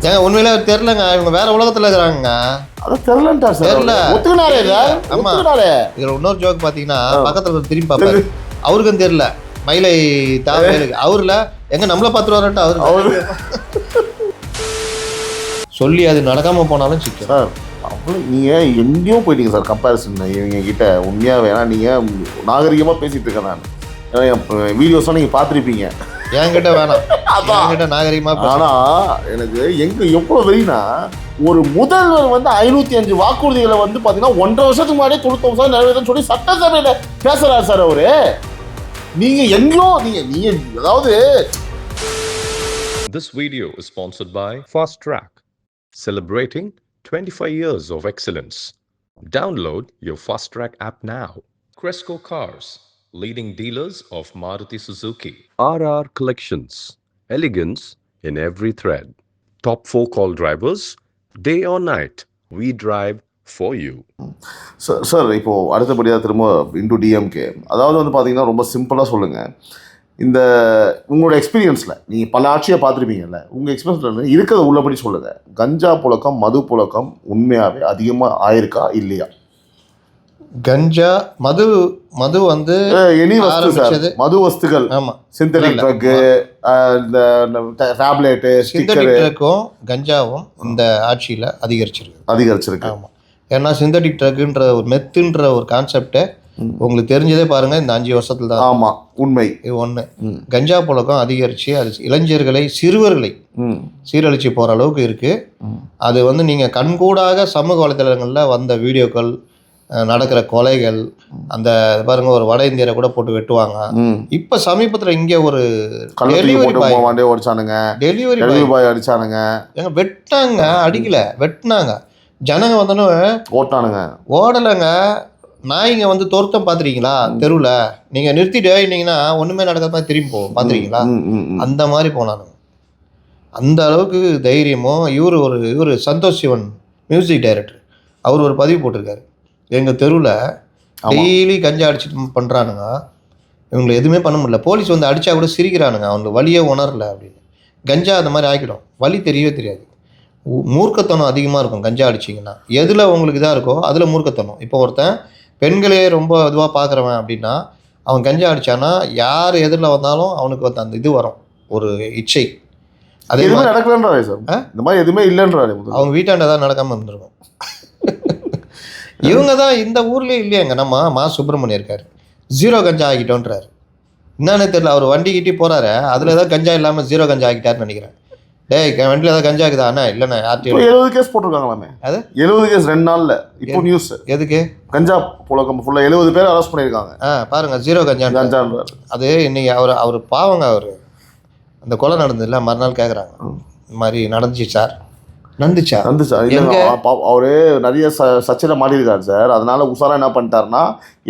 ஏங்க உண்மையிலே தெரியலங்க, இவங்க வேற உலகத்துல இருக்கிறாங்க. அதான் தெரியலன்ட்டா சார். தெரியல. ஒத்துக்கினாரே சார். ஆமா. ஒத்துக்கினாரே. இதுல இன்னொரு ஜோக் பாத்தீங்கன்னா, பக்கத்துல திரும்பி பார்ப்பாரு, அவருக்கும் தெரியல மயிலை தாவேலுக்கு. அவருல எங்க நம்மள பார்த்துட்டு வரட்டு அவரு சொல்லி அது நடக்காம போனாலும் சிக்கல் சார். அவ்வளோ நீங்கள் எங்கேயோ போயிட்டீங்க சார் கம்பேரிசன் இவங்க கிட்ட. உண்மையாக வேணா நீங்கள் நாகரிகமாக பேசிகிட்டு இருக்கேன் நான். ஏன்னா என் வீடியோஸ்லாம் நீங்கள் பார்த்துருப்பீங்க. என்கிட்ட வேணாம், என்கிட்ட நாகரிகமா. ஆனால் எனக்கு எவ்வளோ வெறினா, ஒரு முதல்வர் வந்து 505 வாக்குறுதிகளை வந்து பார்த்தீங்கன்னா 1.5 வருஷத்துக்கு முன்னாடியே 99% நிறைவேற்றன்னு சொல்லி சட்டசபையில் பேசுகிறாரு சார் அவரு. நீங்கள் எங்கேயோ நீங்கள் அதாவது. This video is sponsored by Fast Track, celebrating 25 years of excellence. Download your Fast Track app now. Cresco Cars, leading dealers of Maruti Suzuki. RR Collections, elegance in every thread. Top 4 call drivers, day or night, we drive for you. Sir இப்போது அடுத்தபடியாக திரும்ப into DMK. அதாவது வந்து பார்த்தீங்கன்னா ரொம்ப சிம்பிளாக சொல்லுங்கள். இந்த உங்களோட எக்ஸ்பீரியன்ஸில் நீங்கள் பல ஆட்சியை பார்த்துருப்பீங்கல்ல, உங்கள் எக்ஸ்பீரியன்ஸில் இருக்கிறத உள்ளபடி சொல்லுங்கள். கஞ்சா புழக்கம், மது புழக்கம் உண்மையாகவே அதிகமாக ஆயிருக்கா இல்லையா? கஞ்சா மது வந்து மது வஸ்துகள், ஆமாம், சிந்தடிக் ட்ரக்கு, இந்த டேப்லெட்டு, சிந்தடிக் ட்ரக்கும் கஞ்சாவும் இந்த ஆட்சியில் அதிகரிச்சிருக்கு. ஆமாம், ஏன்னா சிந்தடிக் ட்ரக்குன்ற ஒரு மெத்துன்ற ஒரு கான்செப்டை உங்களுக்கு தெரிஞ்சதே பாருங்க இந்த 5 வருஷத்துல தான். ஆமாம், உண்மை. இது ஒன்று. கஞ்சா புழக்கம் அதிகரித்து அது இளைஞர்களை, சிறுவர்களை சீரழிச்சு போகிற அளவுக்கு இருக்குது. அது வந்து நீங்கள் கண்கூடாக சமூக வலைதளங்களில் வந்த வீடியோக்கள், நடக்கிற கொலைகள், அந்த பாருங்க ஒரு வட இந்தியரை கூட போட்டு வெட்டுவாங்க. இப்போ சமீபத்தில் இங்கே ஒரு டெலிவரி பாய் அடிச்சானுங்க. எங்க வெட்டாங்க, அடிக்கல, வெட்டினாங்க. ஜனங்க வந்தோன்னு ஓடலைங்க. நாய்ங்க வந்து தோர்த்தம் பார்த்துருக்கீங்களா தெருவில்? நீங்கள் நிறுத்திட்டு இருந்தீங்கன்னா ஒன்றுமே நடக்காத மாதிரி திரும்பி போவோம், பார்த்துருக்கீங்களா? அந்த மாதிரி போனானுங்க. அந்த அளவுக்கு தைரியமும். இவர் சந்தோஷ் சிவன் மியூசிக் டைரக்டர், அவர் ஒரு பதிவு போட்டிருக்காரு, எங்கள் தெருவில் டெய்லி கஞ்சா அடிச்சுட்டு பண்ணுறானுங்க, இவங்களை எதுவுமே பண்ண முடியல. போலீஸ் வந்து அடித்தா கூட சிரிக்கிறானுங்க, அவங்களுக்கு வலியே உணரல அப்படின்னு. கஞ்சா அந்த மாதிரி ஆக்கிடும், வலி தெரியவே தெரியாது. மூர்க்கத்தனம் அதிகமாக இருக்கும் கஞ்சா அடிச்சிங்கன்னா. எதில் உங்களுக்கு இதாக இருக்கோ அதில் மூர்க்கத்தனம். இப்போ ஒருத்தன் பெண்களே ரொம்ப இதுவாக பார்க்குறவன் அப்படின்னா, அவன் கஞ்சா அடித்தானா யார் எதிரில் வந்தாலும் அவனுக்கு வந்து அந்த இது வரும், ஒரு இச்சை. அதே மாதிரி நடக்கலன்றாரு சார். இந்த மாதிரி எதுவுமே இல்லைன்றாரு. அவங்க வீட்டாண்ட தான் நடக்காமல் இருந்திருக்கும். இவங்க தான் இந்த ஊர்லேயே இல்லையாங்க. நம்ம சுப்பிரமணியம் இருக்கார், 0 கஞ்சா ஆகிட்டோன்றாரு. என்னன்னு தெரியல, அவர் வண்டி கிட்டி போகிறாரு, அதில் ஏதாவது கஞ்சா இல்லாமல் 0 கஞ்சா ஆகிட்டாருன்னு நினைக்கிறேன். டேய் வண்டியில் ஏதாவது கஞ்சா இருக்குதா? அண்ணா இல்லைண்ணா. யார்ட்டையும் 70 கேஸ் போட்டிருக்காங்களாமே. அது 70 கேஸ் 2 நாளில். இப்போ நியூஸ் எதுக்கு? கஞ்சா புழக்கம் ஃபுல்லாக 70 பேர் அரெஸ்ட் பண்ணியிருக்காங்க. பாருங்க, 0 கஞ்சா. அது இன்னைக்கு அவர் பாவங்க, அவர் அந்த கொலை நடந்ததில்ல, மறுநாள் கேட்குறாங்க, இந்த மாதிரி நடந்துச்சா? அவரு நிறைய சர்ச்சையில மாட்டிருக்காரு சார். அதனால உஷாரா என்ன பண்ணிட்டாருன்னா,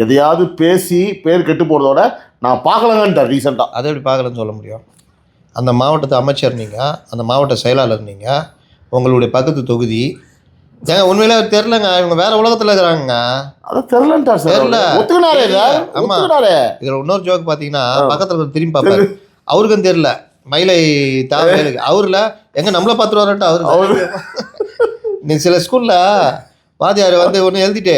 எதையாவது பேசி பேர் கெட்டு போகிறதோட நான் பார்க்கலங்கன்ட்டார் ரீசெண்டாக. அதை எப்படி பார்க்கலன்னு சொல்ல முடியும்? அந்த மாவட்டத்து அமைச்சர் நீங்கள், அந்த மாவட்ட செயலாளர் நீங்கள், உங்களுடைய பக்கத்து தொகுதி. ஏங்க உண்மையிலே தெரிலங்க, இவங்க வேற உலகத்தில் இருக்கிறாங்க. அதான் தெரியலன்ட்டா சார். தெரியல. ஒத்துக்கினாரே. ஆமாம். இதில் இன்னொரு ஜோக் பார்த்தீங்கன்னா, பக்கத்தில் திரும்பி பார்ப்பாரு, அவருக்கும் தெரியல மயிலை தாவேலுக்கு. அவரில் எங்கே நம்மளை பார்த்துட்டு வரட்டு அவரு. நீ சில ஸ்கூலில் வாத்தியார் வந்து ஒன்று எழுதிட்டு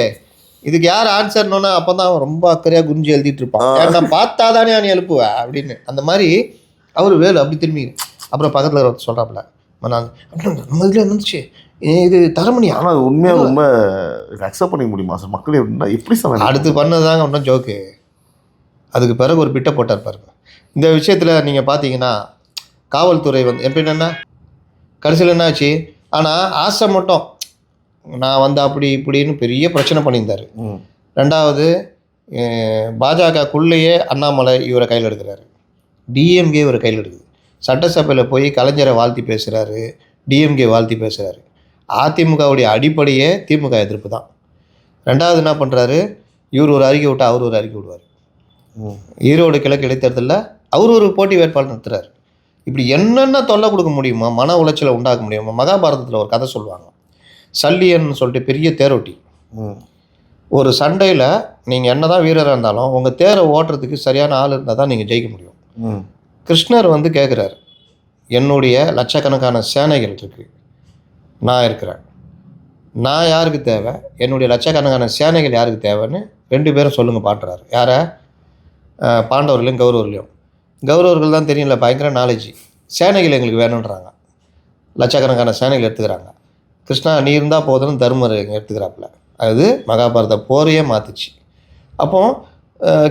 இதுக்கு யார் ஆன்சர்னோன்னா அப்போ தான் அவன் ரொம்ப அக்கறையாக குறிஞ்சி எழுதிட்டு இருப்பான். நான் பார்த்தா தானே நீ எழுப்புவேன் அப்படின்னு. அந்த மாதிரி அவர் வேலு அப்படி திரும்பி அப்புறம் பக்கத்தில் சொல்கிறாப்புல, நம்ம இதில் இருந்துச்சு இது தரமணி. ஆனால் அது உண்மையாக ரொம்ப அக்செப்ட் பண்ணிக்க முடியுமா சார் மக்கள்? எப்படி சார் அடுத்து பண்ணதாங்க இன்னும் ஜோக்கு. அதுக்கு பிறகு ஒரு பிட்டை போட்டார் பாருங்க. இந்த விஷயத்தில் நீங்கள் பார்த்தீங்கன்னா காவல்துறை வந்து எப்படின்னா கடைசியில் என்னாச்சு, ஆனால் ஆசை மட்டும் நான் வந்து அப்படி இப்படின்னு பெரிய பிரச்சனை பண்ணியிருந்தார். 2வது பாஜகக்குள்ளேயே அண்ணாமலை இவரை கையில் எடுக்கிறாரு, டிஎம்கே இவரை கையில் எடுக்குது. சட்டசபையில் போய் கலைஞரை வாழ்த்தி பேசுகிறாரு, டிஎம்கே வாழ்த்தி பேசுகிறாரு. அதிமுகவுடைய அடிப்படையே திமுக எதிர்ப்பு தான். 2வது என்ன பண்ணுறாரு, இவர் ஒரு அறிக்கை விட்டால் அவர் ஒரு அறிக்கை விடுவார். ஈரோடு கிழக்கு இடைத்தேர்தலில் அவர் ஒரு போட்டி வேட்பாளர் நடத்துகிறார். இப்படி என்னென்ன தொல்லை கொடுக்க முடியுமா, மன உளைச்சலை உண்டாக்க முடியுமா? மகாபாரதத்தில் ஒரு கதை சொல்லுவாங்க, சல்லியன் சொல்லிட்டு பெரிய தேரோட்டி. ஒரு சண்டையில் நீங்கள் என்ன தான் வீரராக இருந்தாலும் உங்கள் தேரை ஓட்டுறதுக்கு சரியான ஆள் இருந்தால் தான் நீங்கள் ஜெயிக்க முடியும். கிருஷ்ணர் வந்து கேட்குறாரு, என்னுடைய லட்சக்கணக்கான சேனைகள் இருக்குது, நான் இருக்கிறேன். நான் யாருக்கு தேவை, என்னுடைய லட்சக்கணக்கான சேனைகள் யாருக்கு தேவைன்னு 2 பேரும் சொல்லுங்கள் பாட்டுறாரு. யாரை? பாண்டவர்களையும் கௌரவர்களையும். கௌரவர்கள் தான் தெரியல, பயங்கர நாலேஜ். சேனைகள் எங்களுக்கு வேணுன்றாங்க. லட்சக்கணக்கான சேனைகள் எடுத்துக்கிறாங்க. கிருஷ்ணா நீ இருந்தால் போதுன்னு தர்மர் எடுத்துக்கிறாப்புல. அது மகாபாரத போரையே மாற்றுச்சு. அப்போ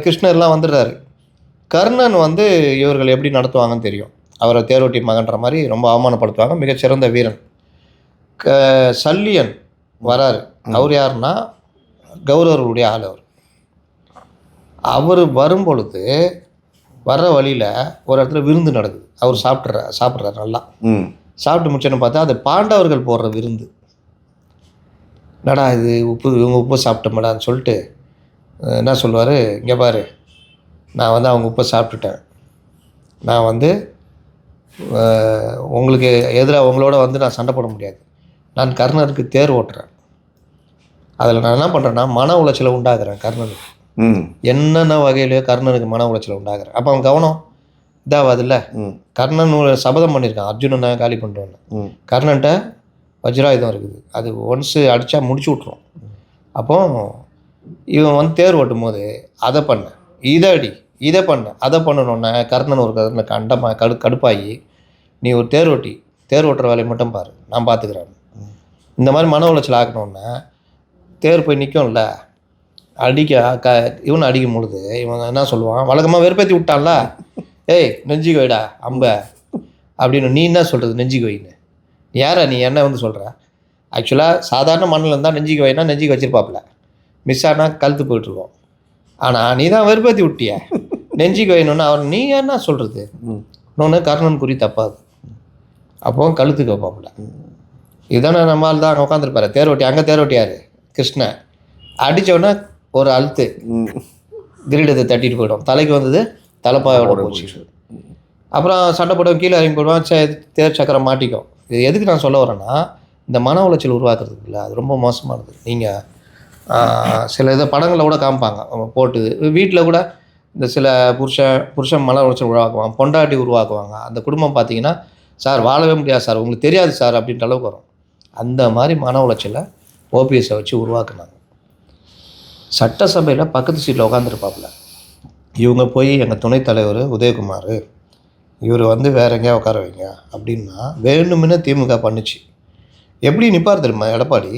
கிருஷ்ணர்லாம் வந்துடுறாரு. கர்ணன் வந்து இவர்கள் எப்படி நடத்துவாங்கன்னு தெரியும். அவரை தேரோட்டி மகன்ற மாதிரி ரொம்ப அவமானப்படுத்துவாங்க. மிகச்சிறந்த வீரன். சல்லியன் வராரு. அவர் யாருன்னா கௌரவர்களுடைய ஆள். அவர் வரும்பொழுது வர்ற வழியில் ஒரு இடத்துல விருந்து நடக்குது. அவர் சாப்பிட்றாரு நல்லா. சாப்பிட்டு முடிச்சோன்னு பார்த்தா அது பாண்டவர்கள் போடுற விருந்து. என்னடா இது இவங்க உப்பு சாப்பிட்டோம்டான்னு சொல்லிட்டு என்ன சொல்லுவார், இங்கே பாரு நான் வந்து அவங்க உப்பை சாப்பிட்டுட்டேன். நான் வந்து உங்களுக்கு எதிராக உங்களோட வந்து நான் சண்டை போட முடியாது. நான் கர்ணருக்கு தேர் ஓட்டுறேன். அதில் நான் என்ன பண்ணுறேன்னா மன உளைச்சலை உண்டாக்குறேன் கர்ணனுக்கு. என்னென்ன வகையிலையோ கர்ணனுக்கு மன உளைச்சலை உண்டாக்குறேன். அப்போ அவன் கவனம் இதாகாதுல்ல. கர்ணன் சபதம் பண்ணியிருக்கான் அர்ஜுனனை காலி பண்ணுறோன்னு. கர்ணன்ட்ட வஜ்ராயுதம் இருக்குது, அது ஒன்ஸு அடித்தா முடிச்சு விட்ருவோம். அப்போ இவன் வந்து தேர் ஓட்டும் போது அதை பண்ண இதை அடி இதை பண்ண அதை பண்ணணுன்னே கர்ணன் ஒரு கண்டமாக கடுப்பாகி நீ ஒரு தேர் ஓட்டுற வேலையை மட்டும் பாரு, நான் பார்த்துக்கிறேன். இந்த மாதிரி மன உளைச்சல் ஆக்கணுன்னே தேர் போய் நிற்கும்ல, இவனை அடிக்கும் பொழுது இவன் என்ன சொல்லுவான், வழக்கமாக வெறுப்பேற்றி விட்டான்ல, ஏய் நெஞ்சிக்கு வைடா அம்ப அப்படின்னு. நீ என்ன சொல்கிறது நெஞ்சிக்கு வைன்னு? யாரா நீ என்ன வந்து சொல்கிற? ஆக்சுவலாக சாதாரண மண்ணில் இருந்தால் நெஞ்சிக்கு வைனா நெஞ்சிக்கு வச்சிருப்பாப்புல, மிஸ் ஆனால் கழுத்து போயிட்டுருக்கோம். ஆனால் நீ தான் வெறுப்பேற்றி விட்டிய நெஞ்சிக்கு வைணுன்னு அவர் நீ என்ன சொல்கிறது? இன்னொன்று கர்ணன் குறி தப்பாது. அப்போ கழுத்துக்கு வைப்பாப்புல. இதுதானே நம்மளால் தான் அங்கே உட்காந்துருப்பாரு தேரோட்டி. அங்கே தேரோட்டியார் கிருஷ்ணன் அடித்தோடனே ஒரு அழுத்து கிரீடத்தை தட்டிட்டு போயிடும். தலைக்கு வந்தது தலைப்பாயோட போச்சு. அப்புறம் சண்டை போடுவோம், கீழே இறங்கி போடுவான், தேர் சக்கரம் மாட்டிக்கும். இது எதுக்கு நான் சொல்ல வரேன்னா, இந்த மன உளைச்சல் உருவாக்குறதுக்கு இல்லை, அது ரொம்ப மோசமானது. நீங்கள் சில இதை படங்களில் கூட காமிப்பாங்க போட்டு. வீட்டில் கூட இந்த சில புருஷன் மன உளைச்சல் உருவாக்குவாங்க, பொண்டாட்டி உருவாக்குவாங்க. அந்த குடும்பம் பார்த்தீங்கன்னா சார் வாழவே முடியாது சார், உங்களுக்கு தெரியாது சார் அப்படின்ற அளவுக்கு வரும். அந்த மாதிரி மன உளைச்சலை ஓபிஎஸை வச்சு உருவாக்குனாங்க. சட்டசபையில் பக்கத்து சீட்டில் உட்காந்துருப்பாப்புல. இவங்க போய் எங்கள் துணைத் தலைவர் உதயகுமார் இவர் வந்து வேற எங்கேயா உட்கார வைங்க அப்படின்னா வேணுமுன்னு திமுக பண்ணிச்சு. எப்படி நிற்பார் தெரியுமா எடப்பாடி?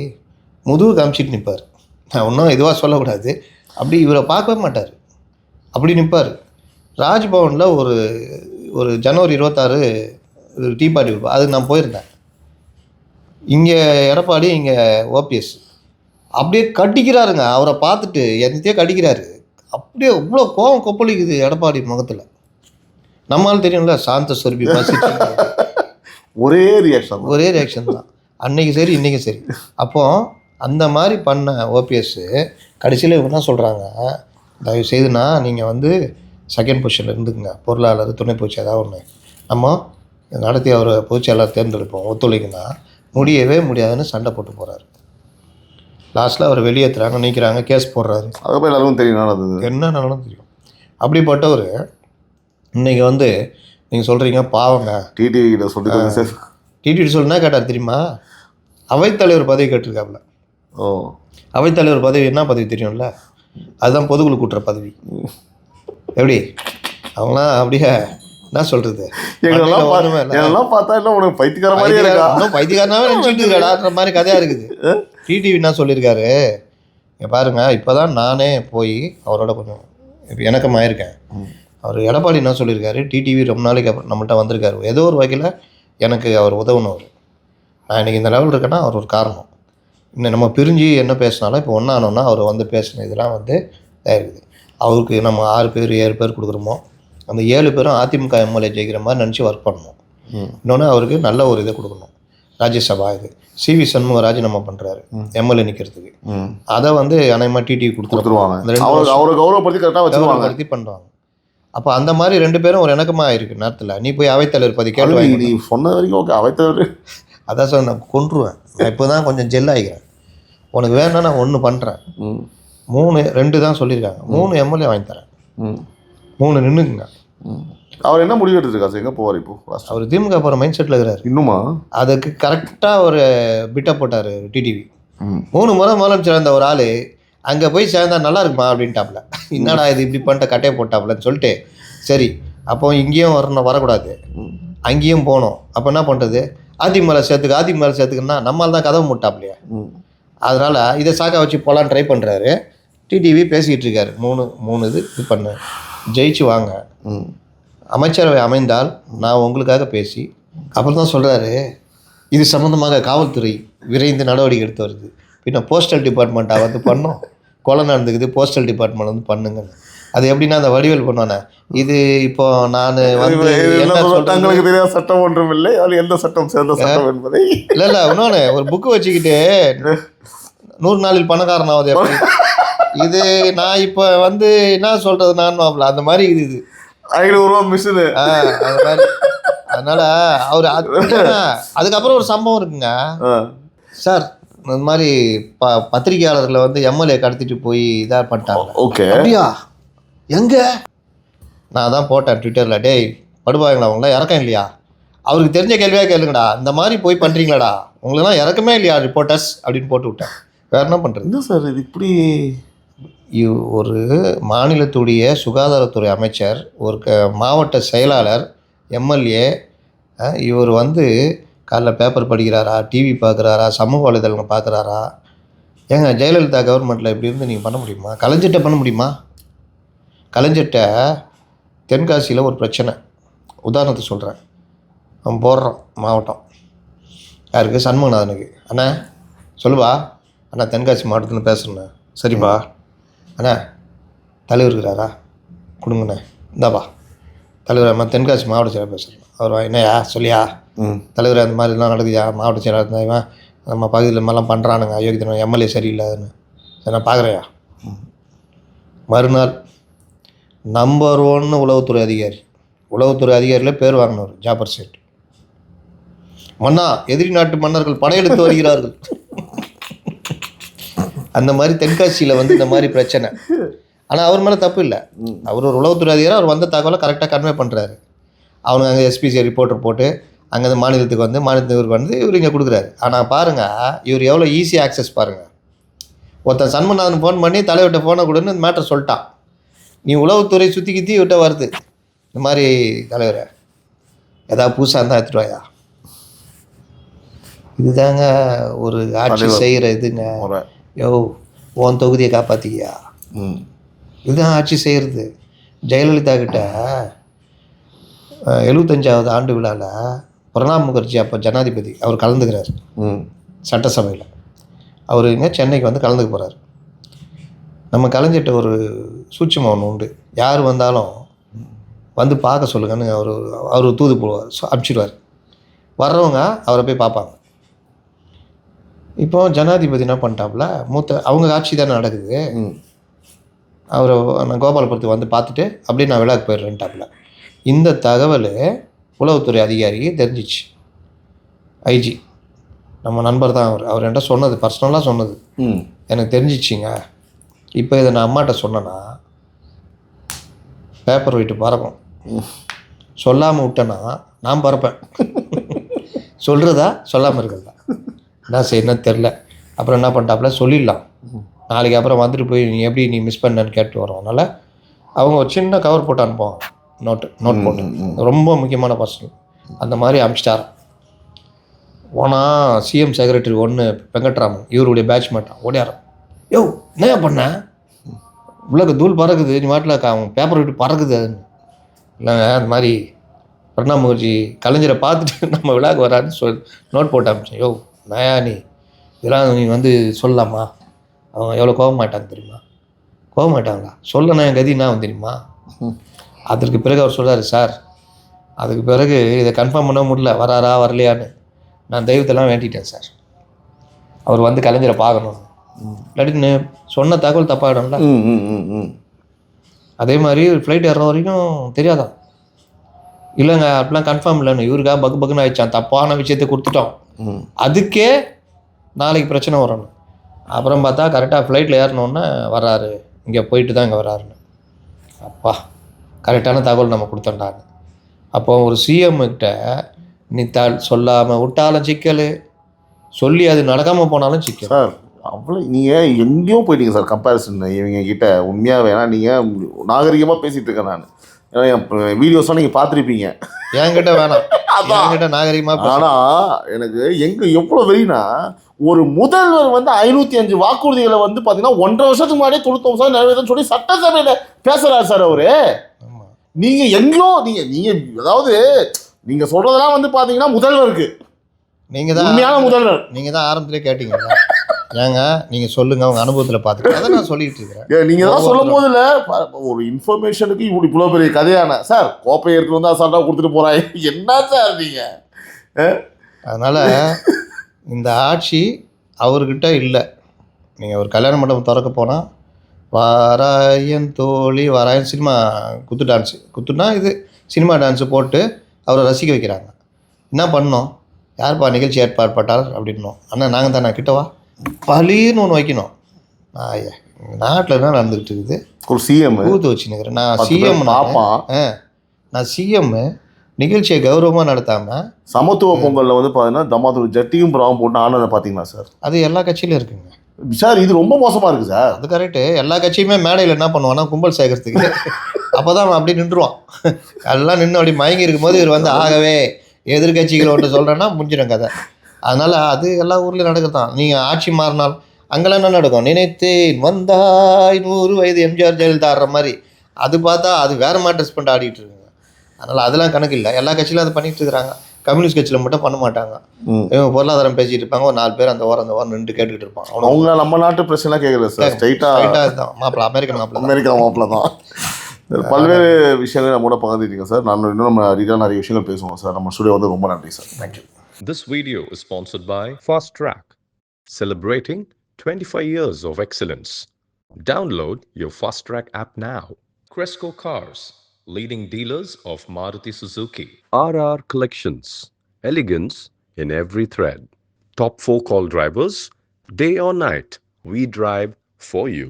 முதுகு காமிச்சிட்டு நிற்பார். நான் ஒன்றும் இதுவாக சொல்லக்கூடாது, அப்படி இவரை பார்க்கவே மாட்டார், அப்படி நிற்பார். ராஜ்பவனில் ஒரு ஜனவரி 26 டீ பார்ட்டி கொடுப்போம், அதுக்கு நான் போயிருந்தேன். இங்கே எடப்பாடி, இங்கே ஓபிஎஸ் அப்படியே கடிக்கிறாருங்க. அவரை பார்த்துட்டு என்னத்தையே கடிக்கிறாரு. அப்படியே இவ்வளோ கோவம் கொப்பளிக்குது எடப்பாடி முகத்தில். நம்மளால தெரியும்ல, சாந்த சொருபி பசிச்சு ஒரே ரியாக்ஷன் தான் அன்னைக்கு சரி இன்றைக்கும் சரி. அப்போது அந்த மாதிரி பண்ண ஓபிஎஸ்ஸு கடைசியில் இவங்க என்ன சொல்கிறாங்க, தயவு செய்துனா நீங்கள் வந்து செகண்ட் பொசிஷனில் இருந்துக்குங்க, பொருளாளர் துணை பொதுச் ஏதாவது ஒன்று நம்ம நடத்தி அவரை பொதுச்செயலாளர் தேர்ந்தெடுப்போம், ஒத்துழைக்குன்னா முடியவே முடியாதுன்னு சண்டை போட்டு போகிறாரு. லாஸ்ட்டில் அவர் வெளியேற்றுறாங்க, நீக்கிறாங்க, கேஸ் போடுறாரு. அதுக்கப்புறம் எல்லாருக்கும் தெரியும் என்ன நடந்தாலும் தெரியும். அப்படிப்பட்டவர் இன்றைக்கி வந்து நீங்கள் சொல்கிறீங்க பாவங்க. டிடிவிகிட்ட சொல்லிட்டு டிடிவி சொல்லுன்னா கேட்டார் தெரியுமா? அவைத்தலைவர் பதவி கேட்டிருக்காப்புல. அவைத்தலைவர் பதவி என்ன பதவி தெரியும்ல? அதுதான் பொதுக்குழு கூட்டுற பதவி. எப்படி அவங்களாம் அப்படியே என்ன சொல்கிறது, பார்த்தா என்ன உனக்கு பைத்தியக்கார மாதிரி இருக்கா, இன்னும் பைத்தியக்காரனாவே நினச்சிட்டு இருக்காடான்ற மாதிரி கதையாக இருக்குது. டிடிவி என்ன சொல்லியிருக்காரு பாருங்கள், இப்போ தான் நானே போய் அவரோட கொஞ்சம் இப்போ இணக்கமாயிருக்கேன். அவர் எடப்பாடி என்ன சொல்லியிருக்காரு, டிடிவி ரொம்ப நாளைக்கு அப்புறம் நம்மள்கிட்ட வந்திருக்காரு, ஏதோ ஒரு வகையில் எனக்கு அவர் உதவணும். நான் இன்றைக்கி இந்த லெவல் இருக்கேன்னா அவர் ஒரு காரணம். இன்னும் நம்ம பிரிஞ்சு என்ன பேசினாலும் இப்போ ஒன்றானோன்னா அவர் வந்து பேசின இதெல்லாம் வந்து இருக்குது. அவருக்கு நம்ம 6 பேர் 7 பேர் கொடுக்குறோமோ, அந்த 7 பேரும் அதிமுக எம்எல்ஏ ஜெயிக்கிற மாதிரி நினச்சி ஒர்க் பண்ணணும். இன்னொன்று அவருக்கு நல்ல ஒரு இதை கொடுக்கணும். ராஜ்யசபா இது சிவி சண்முக ராஜினாமா பண்ணுறாரு எம்எல்ஏ நிற்கிறதுக்கு, அதை வந்து அநேகமாக டிடிவி கொடுத்துருவாங்க. அவரை கௌரவப்படுத்தி கரெக்டாக கௌரவப்படுத்தி பண்ணுறாங்க. அப்போ அந்த மாதிரி 2 பேரும் ஒரு இணக்கமாக இருக்குது நேரத்தில். நீ போய் அவைத்தலைவர் பதவி கேள்வி நீ சொன்ன வரைக்கும் ஓகே. அவைத்தலைவர் அதான் சார் நான் கொன்றுவேன். நான் இப்போ தான் கொஞ்சம் ஜெல் ஆகிக்கிறேன். உனக்கு வேணும்னா நான் 1 பண்ணுறேன். 2 தான் சொல்லியிருக்காங்க. 3 எம்எல்ஏ வாங்கி தரேன். 3 நின்றுக்குங்க. அவர் என்ன முடிவு எடுத்துருக்காரு சார்? எங்கே போவார் இப்போ? அவர் திமுக போகிற மைண்ட் செட்டில் இருக்கிறாரு. இன்னுமா? அதுக்கு கரெக்டாக ஒரு பிட்டை போட்டார் டிடிவி. 3 முறை முதலமைச்சர் இருந்த ஒரு ஆள் அங்கே போய் சேர்ந்தா நல்லா இருக்குமா அப்படின்ட்டாப்புல. என்னடா இது இப்படி பண்ணிட்ட கட்டையை போட்டாப்புலன்னு சொல்லிட்டு, சரி அப்போ இங்கேயும் வரக்கூடாது, அங்கேயும் போகணும். அப்போ என்ன பண்ணுறது, அதிமுக சேர்த்துக்குன்னா நம்மளால் தான் கதவை முட்டாப்லையே. அதனால் இதை சாக்கா வச்சு போகலான்னு ட்ரை பண்ணுறாரு. டிடிவி பேசிக்கிட்டு இருக்காரு, 3 இது பண்ணு, ஜெயிச்சு வாங்க, அமைச்சரவை அமைந்தால் நான் உங்களுக்காக பேசி. அப்புறம் தான் சொல்கிறாரு, இது சம்மந்தமாக காவல்துறை விரைந்து நடவடிக்கை எடுத்து வருது. பின்ன போஸ்டல் டிபார்ட்மெண்ட்டாக வந்து பண்ணோம், கொலை நடந்துக்குது, போஸ்டல் டிபார்ட்மெண்ட் வந்து பண்ணுங்கன்னு. அது எப்படின்னா அந்த வடிவேல் பண்ணுவானே, இது இப்போ நான் வந்து தங்களுக்கு தெரியாத சட்டம் ஒன்றும் இல்லை, அது எந்த சட்டம் சேர்ந்த சட்டம் என்பதை இல்லை இன்னொன்று ஒரு புக்கு வச்சுக்கிட்டு 100 நாளில் பணக்காரனாவது எப்படி, இது நான் இப்போ வந்து என்ன சொல்கிறது நான் அந்த மாதிரி இது 500 ரூபா மிஷினு அது மாதிரி. அதனால் அவர் அதுக்கப்புறம் ஒரு சம்பவம் இருக்குங்க சார், இந்த மாதிரி பத்திரிகையாளர்களை வந்து எம்எல்ஏ கடத்திட்டு போய் இதாக பண்ணிட்டாங்க. ஓகே, அப்படியா? எங்கே? நான் தான் போட்டேன் ட்விட்டரில், டேய் படுவாங்களா அவங்களாம் இறக்கம் இல்லையா? அவருக்கு தெரிஞ்ச கேள்வியாக கேளுங்கடா, இந்த மாதிரி போய் பண்ணுறீங்களாடா, உங்களுக்குலாம் இறக்கமே இல்லையா ரிப்போர்ட்டர்ஸ் அப்படின்னு போட்டு விட்டேன். வேறு என்ன பண்ணுறது? என்ன சார் இது இப்படி? ஒரு மாநிலத்துடைய சுகாதாரத்துறை அமைச்சர், ஒரு மாவட்ட செயலாளர், எம்எல்ஏ, இவர் வந்து காலைல பேப்பர் படிக்கிறாரா, டிவி பார்க்குறாரா, சமூக வலைதளங்கள் பார்க்குறாரா? ஏங்க ஜெயலலிதா கவர்மெண்ட்டில் இப்படி இருந்து நீங்கள் பண்ண முடியுமா? கலைஞர்கிட்ட பண்ண முடியுமா? கலைஞர்கிட்ட தென்காசியில் ஒரு பிரச்சனை, உதாரணத்துக்கு சொல்கிறேன், அவன் போடுறான் மாவட்டம் யாருக்கு, சண்முகநாதனுக்கு. அண்ணா சொல்லுவா, அண்ணா தென்காசி மாவட்டத்தில் பேசுகிறேண்ணே. சரிப்பா அண்ணா, தலைவர் இருக்கிறாரா, கொடுங்கண்ணே, இந்தாப்பா தலைவர், நம்ம தென்காசி மாவட்ட செயலாளர் பேசுகிறேன். அவர் என்னையா சொல்லியா, தலைவர் அந்த மாதிரிலாம் நடக்குதுயா, மாவட்ட செயலாளர் இருந்தால் நம்ம பகுதியில் மாதிரிலாம் பண்ணுறானுங்க, அயோக்கியத்தனம், எம்எல்ஏ சரியில்லாதுன்னு. சரி நான் பார்க்குறேயா. மறுநாள் நம்பர் 1 உளவுத்துறை அதிகாரி, உளவுத்துறை அதிகாரியில் பேர் வாங்கினவர் ஜாபர் சேட், மன்னா எதிரி நாட்டு மன்னர்கள் படையெடுத்து வருகிறார்கள். அந்த மாதிரி தென்காசியில் வந்து இந்த மாதிரி பிரச்சனை. ஆனால் அவர் மேலே தப்பு இல்லை, அவர் ஒரு உளவுத்துறை அதிகாரி, அவர் வந்த தகவலை கரெக்டாக கன்வே பண்ணுறாரு. அவனுக்கு அங்கே எஸ்பிசி ரிப்போர்ட்டர் போட்டு அங்கே மாநிலத்துக்கு வந்து மாநிலத்துக்கு வந்து இவர் இங்கே கொடுக்குறாரு. ஆனால் பாருங்கள் இவர் எவ்வளோ ஈஸியாக ஆக்சஸ் பாருங்கள். ஒருத்தன் சண்முகநாதன் ஃபோன் பண்ணி தலைவர்கிட்ட ஃபோனை கொடுன்னு இந்த மேட்டர் சொல்லிட்டான். நீ உளவுத்துறை சுற்றி கித்தி விட்ட வருது, இந்த மாதிரி தலைவரை ஏதாவது புதுசாக இருந்தால் எடுத்துட்டு வாயா. இதுதாங்க ஒரு ஆட்சி செய்கிற இதுங்க. யோ உன் தொகுதியை காப்பாற்றிக்கியா, இதுதான் ஆட்சி செய்கிறது. ஜெயலலிதா கிட்ட 75வது ஆண்டு விழாவில் பிரணாப் முகர்ஜி அப்போ ஜனாதிபதி அவர் கலந்துக்கிறார் சட்டசபையில். அவர் இங்கே சென்னைக்கு வந்து கலந்துக்க போகிறார். நம்ம கலைஞர்கிட்ட ஒரு சூட்சமாக ஒன்று உண்டு, யார் வந்தாலும் வந்து பார்க்க சொல்லுங்கன்னு அவர் தூது போடுவார், அனுப்பிச்சிடுவார். வர்றவங்க அவரை போய் பார்ப்பாங்க. இப்போ ஜனாதிபதி என்ன பண்ணிட்டாப்புல, அவங்க ஆட்சி தானே நடக்குது, அவரை நான் கோபாலபுரத்துக்கு வந்து பார்த்துட்டு அப்படியே நான் விழாக்கு போயிடுறேன்ட்டாப்புல. இந்த தகவல் உளவுத்துறை அதிகாரிக்கு தெரிஞ்சிச்சு. ஐஜி நம்ம நண்பர் தான் அவர் என்கிட்ட சொன்னது, பர்சனலாக சொன்னது எனக்கு தெரிஞ்சிச்சிங்க. இப்போ இதை நான் அம்மாட்ட சொன்னேன்னா பேப்பர் வெயிட்டு பறக்கும், சொல்லாமல் விட்டேன்னா நான் பறப்பேன். சொல்கிறதா சொல்லாமல் இருக்கிறதா என்ன செய்யணும்னு தெரில. அப்புறம் என்ன பண்ணிட்டாப்புல, சொல்லிடலாம் நாளைக்கு, அப்புறம் வந்துட்டு போய் நீ எப்படி நீ மிஸ் பண்ணன்னு கேட்டு வரோம். அதனால் அவங்க ஒரு சின்ன கவர் போட்டு அனுப்புவாங்க, நோட் போட்டு, ரொம்ப முக்கியமான பர்சன். அந்த மாதிரி அனுப்பிச்சிட்டார். போனால் சிஎம் செக்ரட்டரி 1 வெங்கட்ராமன், இவருடைய பேட்ச் மேட்டான், ஓடியாரம். யோ என்ன பண்ண, உலக தூள் பறக்குது, நீ மாட்டில் அவங்க பேப்பர் விட்டு பறக்குது அதுன்னு. இல்லைங்க அந்த மாதிரி பிரணாப் முகர்ஜி கலைஞரை பார்த்துட்டு நம்ம விழாக்கு வரான்னு நோட் போட்டு அனுப்பிச்சேன். யோ நயா நீ இதெல்லாம் நீ வந்து சொல்லலாமா, அவங்க எவ்வளோ கோபமாட்டாங்க தெரியுமா? கோபமாட்டாங்களா? சொல்லணும் என் கதி என்ன தெரியுமா? அதற்கு பிறகு அவர் சொல்கிறாரு, சார் அதுக்கு பிறகு இதை கன்ஃபார்ம் பண்ண முடியல, வராரா வரலையான்னு நான் தெய்வத்தெல்லாம் வேண்டிட்டேன் சார், அவர் வந்து கலைஞரை பார்க்கணும். இல்லாட்டின்னு சொன்ன தகவல் தப்பாகிடும்ல. அதே மாதிரி ஃப்ளைட் ஏறுற வரைக்கும் தெரியாதான். இல்லைங்க அப்படிலாம் கன்ஃபார்ம் இல்லைன்னு இவருக்காக பக்குன்னு ஆயிடுச்சான், தப்பான விஷயத்தை கொடுத்துட்டோம், அதுக்கே நாளைக்கு பிரச்சனை வரணும். அப்புறம் பார்த்தா கரெக்டாக ஃப்ளைட்டில் ஏறினோன்னே வர்றாரு, இங்கே போயிட்டு தான் இங்கே வர்றாருன்னு. அப்பா கரெக்டான தகவல் நம்ம கொடுத்தோண்டான்னு. அப்போ ஒரு சிஎம் கிட்ட நீ சொல்லாமல் விட்டாலும் சிக்கல், சொல்லி அது நடக்காமல் போனாலும் சிக்கல். சார் அவ்வளோ நீங்கள் எங்கேயோ போயிட்டீங்க சார் கம்பேரிசன் இவங்க கிட்ட உண்மையாக வேணா நீங்கள் நாகரிகமாக பேசிகிட்டு இருக்கேன் நான். ஏன்னா என் வீடியோஸ்லாம் நீங்கள் பார்த்துருப்பீங்க. என்கிட்ட வேணாம், என்கிட்ட நாகரிகமாக. ஆனால் எனக்கு எங்கே எவ்வளோ வெறினா, ஒரு முதல்வர் வந்து 505 வாக்குறுதிகளை வந்து பார்த்தீங்கன்னா 1.5 வருஷத்துக்கு முன்னாடியே 99% நிறைவேற்றன்னு சொல்லி சட்டசபையில் பேசுகிறார் சார் அவரு. நீங்கள் எங்கேயோ நீங்கள் அதாவது நீங்கள் சொல்கிறதெல்லாம் வந்து பார்த்தீங்கன்னா முதல்வருக்கு நீங்கள் தான் உண்மையான முதல்வர். நீங்கள் தான் ஆரம்பத்திலே கேட்டீங்களா? ஏங்க நீங்கள் சொல்லுங்கள் உங்கள் அனுபவத்தில் பார்த்துட்டு அதை நான் சொல்லிட்டு இருக்கிறேன். நீங்கள் தான் சொல்லும் போது இல்லை ஒரு இன்ஃபர்மேஷனுக்கு இவ்வளோ பெரிய கதையான சார் கோப்பை எடுத்து வந்து அசால்ட்டாக கொடுத்துட்டு போகிறாங்க. என்ன சார் நீங்கள்? அதனால் இந்த ஆட்சி அவர்கிட்ட இல்லை. நீங்கள் ஒரு கல்யாண மண்டபம் திறக்க போனால் வாராயன் தோழி வாராயன் சினிமா குத்துனா இது சினிமா டான்ஸு போட்டு அவரை ரசிக்க வைக்கிறாங்க. என்ன பண்ணோம்? யார்ப்பா நிகழ்ச்சி ஏற்பாடு அப்படின்னோம். அண்ணா நாங்கள் தானே கிட்டவா பலின்னு ஒன்று வைக்கணும். நாட்டில் என்ன நடந்துக்கிட்டு இருக்குது? ஒரு சிஎம் கூத்து வச்சுன்னுக்கிறேன். நான் சிஎம் நிகழ்ச்சியை கௌரவமாக நடத்தாமல் சமத்துவ பொங்கலில் வந்து பார்த்தீங்கன்னா தமாத்தூர் ஜட்டியும் புறாவும் போட்டு ஆனதை பார்த்தீங்களா சார்? அது எல்லா கட்சியிலும் இருக்குங்க சார். இது ரொம்ப மோசமாக இருக்குது சார். அது கரெக்டு. எல்லா கட்சியுமே மேடையில் என்ன பண்ணுவான்னா கும்பல் சேர்க்கறதுக்கு அப்போ தான் அப்படி நின்றுவான். எல்லாம் நின்று அப்படி மயங்கி இருக்கும்போது இவர் வந்து ஆகவே எதிர்கட்சிகள் ஒன்று சொல்கிறேன்னா முடிஞ்சிடும் கதை. அதனால் அது எல்லா ஊர்லேயும் நடக்குது தான். நீங்கள் ஆட்சி மாறினால் அங்கெல்லாம் என்ன நடக்கும்? நினைத்தேன் வந்தாய் 100 வயது எம்ஜிஆர் ஜெயலலிதா ஆடுற மாதிரி அது பார்த்தா அது வேறு மாதிரி ட்ரெஸ் பண்ணிட்டு ஆடிட்டு இருக்குங்க. அதனால் அதெல்லாம் கணக்கு இல்லை. எல்லா கட்சியிலும் அதை பண்ணிட்டு இருக்கிறாங்க. கம்யூனிஸ்ட் கட்சியில் மட்டும் பண்ண மாட்டாங்க. இவங்க பொருளாதாரம் பேசிகிட்டு இருப்பாங்க. ஒரு 4 பேர் அந்த ஓரம் நின்று கேட்டுக்கிட்டு இருப்பாங்க. அவங்க நம்ம நாட்டு பிரச்சனை கேட்குறது சார். ஸ்ட்ரைட்டாக தான் மாப்பிள்ள அமெரிக்கா மாப்பிள்ள தான். பல்வேறு விஷயங்கள் நம்மளோட பகிர்ந்துட்டீங்க சார். இன்னும் நம்ம டீட்டெயிலாக நிறைய விஷயங்கள் பேசுவோம் சார். நம்ம ஸ்டுடியோ வந்து ரொம்ப நன்றி sir. Thank you. This video is sponsored by Fast Track, celebrating 25 years of excellence. Download your Fast Track app now. Cresco Cars, leading dealers of Maruti Suzuki. RR Collections, elegance in every thread. Top 4 call drivers, day or night, we drive for you.